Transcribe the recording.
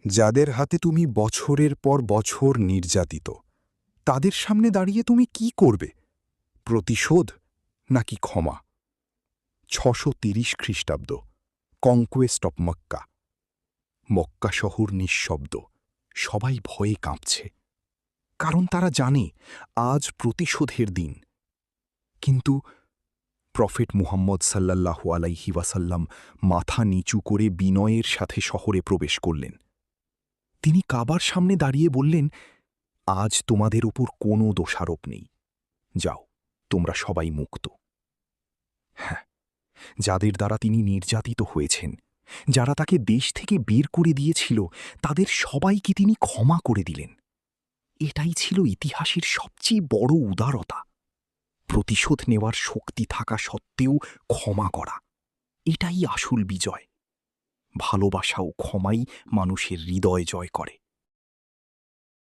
যাদের হাতে তুমি বছরের পর বছর নির্যাতিত, তাদের সামনে দাঁড়িয়ে তুমি কি করবে? প্রতিশোধ নাকি ক্ষমা? 630 খ্রিস্টাব্দ, কনকোয়েস্ট অব মক্কা। মক্কা শহর নিঃশব্দ, সবাই ভয়ে কাঁপছে, কারণ তারা জানে আজ প্রতিশোধের দিন। কিন্তু প্রফেট মুহাম্মদ সাল্লাল্লাহু আলাইহি ওয়াসাল্লাম মাথা নিচু করে বিনয়ের সাথে শহরে প্রবেশ করলেন। তিনি কাবার সামনে দাঁড়িয়ে বললেন, আজ তোমাদের উপর কোনো দোষারোপ নেই, যাও, তোমরা সবাই মুক্ত। হ্যাঁ, যাদের দ্বারা তিনি নির্যাতিত হয়েছেন, যারা তাকে দেশ থেকে বের করে দিয়েছিল, তাদের সবাইকে তিনি ক্ষমা করে দিলেন। এটাই ছিল ইতিহাসের সবচেয়ে বড় উদারতা। প্রতিশোধ নেওয়ার শক্তি থাকা সত্ত্বেও ক্ষমা করা, এটাই আসল বিজয়। ভালোবাসা ও ক্ষমাই মানুষের হৃদয় জয় করে।